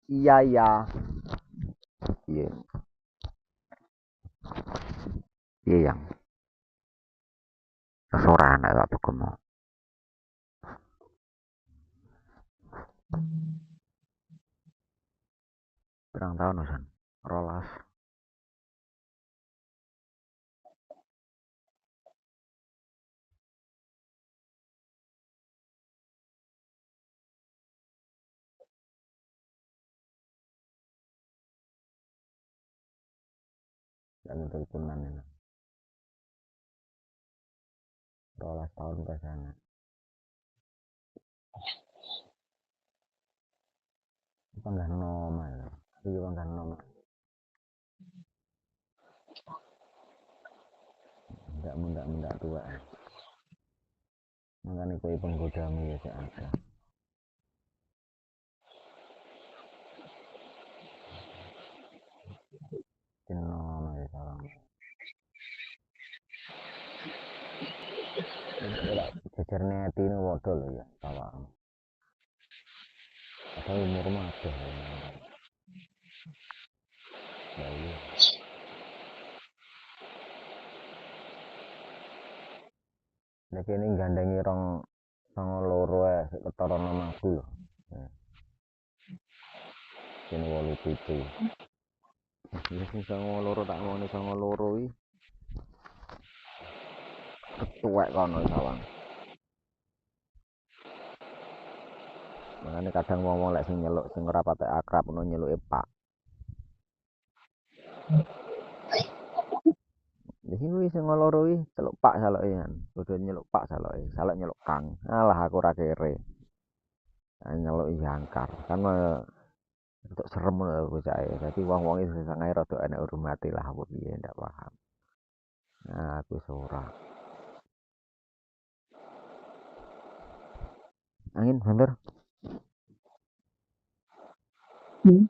Iya iya. Iya. Iya yang restoran ada tuh kamu. Berang tahun usan. Rolas. Dan itu kunan ini. Rolas tahun ke sana. Panggah noma ya. Iya panggah noma. Enggak tua. Makanya kue penggodamu ya si ada. Noma ya sekarang. Jajarnya ini waduh loh ya. Tawang. Atau umur mah ada. Ya iya. Nek ini gandengi rong songo loro ya. Ketara namaku loh. Ini 87. Wis songo loro tak ngene songo loro iki. Ketuwek kono sawang. Makane kadang wong-wong lek sing nyeluk sing ora patek akrab ngono nyeluke Pak. Di sini wis songo loro iki celuk Pak saluke kan. Kudu nyeluk Pak saluke. Saluk nyeluk Kang. Alah aku ora kere. Nyeluk jangkar. Kan untuk serem ngono bocahe. Dadi wong-wong iki sangae rada enek hormati lah apa piye ndak paham. Nah, aku ora. Angin banter. Hmm.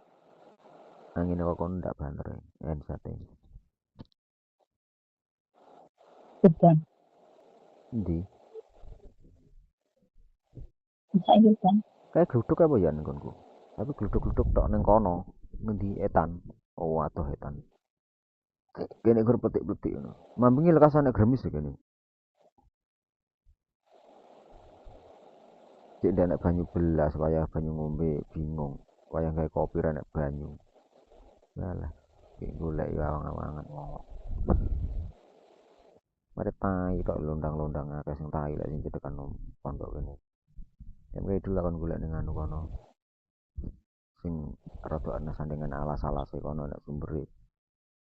Angin kok kono ndak banter. Ensate. Hujan. Endi? Saiki hujan. Kayak gluduk apa ya ning konku? Tapi gluduk-gluduk tok ning kono. Ngendi etan? Oh, atuh etan. Kene gur petik-petik ngono. Mambengi lekasane gremis ya kene. Cek ndak nek banyu belas, wayah banyu ngombe bingung. Wayah gawe kopi ra nek banyu. Yalah, iki golek ya awang-awangan. Mari tai tok londang-londang akeh sing tai lek sing cedekan pondok kene. Yang kayak dulu kan golek ning anu kono. Sing rada ana sandingan alas-alase kono nek sumbere.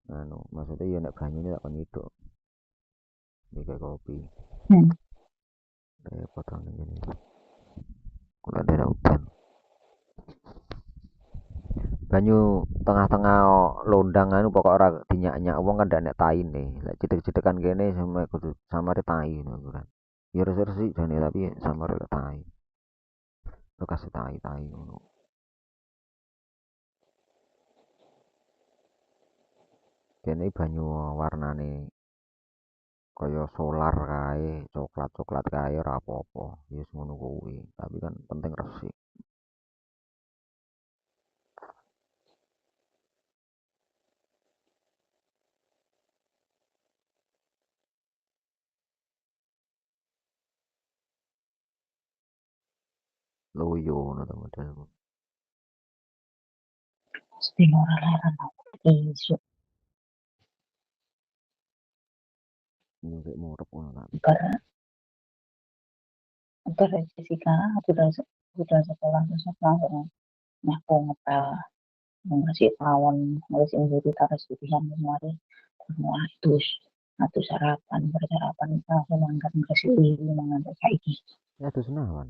Anu, maksudnya ya nek banyune tak kon nyiduk. Iki kopi. Repot nang ngene. Kula daerah udan. Banyu tengah-tengah londang anu pokok ora dinyak-nyak wong kan ndak nek taine. Lek cedek-cedekan kene sama kudu samare tai ngono kan. Ya resik-resik jane tapi samare lek tai. Bekas tai-tai ngono. Kene banyu warnane kaya solar kae, coklat-coklat kae ora apa-apa. Ya wis ngono kuwi. Tapi kan penting resik. Loyo ngono to modelku. Sing ora larang iso. Nyuwek murep ngono ta. Ntar Jessica udah sekolah terus langsung nyapu ngepel ngasih tawon ngasih jadi taruh pilihan kemarin semua itu sarapan bersarapan langsung mangkat ngasih ibu mangkat kayak gitu ya terus nawan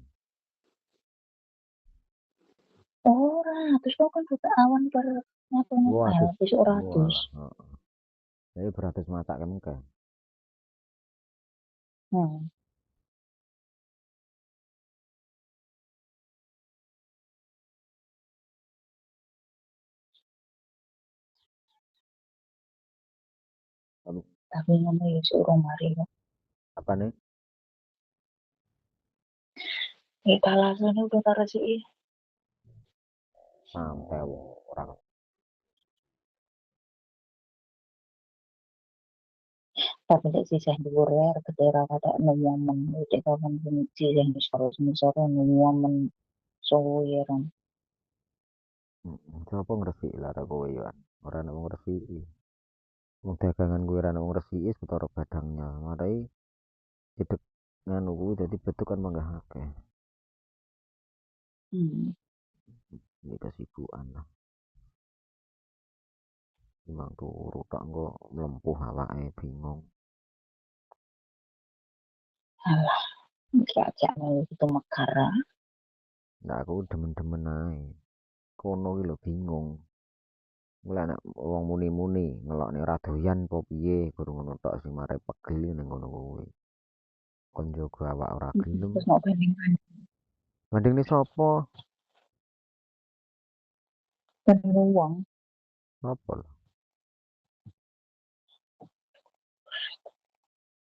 ora terus kok kan juga awan per nyapu ngepel terus ora terus jadi beratus masak kan kan tapi ngono ya suruh mari apa nih ya alasannya udah taruh sih santai orang. Tapi lek sisih dhuwur wae ketera kata momen cek kapan pun sisih misal momen suwe ran. Sapa ngresiki lara kowe yo. Ora ono wong ngresiki. Wong dagangan kuwi ora ono wong ngresiki setara badangnya. Marai cedek nganu kuwi dadi betuk kan manggah akeh. Hmm. Ini kesibukan lah. Timbang turu tok engko mlempuh awake bingung. Alah, iki aja itu mekara. Lah aku demen-demen ae. Kono ki lho bingung. Mulai anak wong muni-muni ngelokne ora doyan apa piye, guru ngono tok sing mare pegel ning ngono kuwi. Kon jaga awak ora gelem. Terus mau bandingkan Bandingne sapa? banding uang. Apa lho?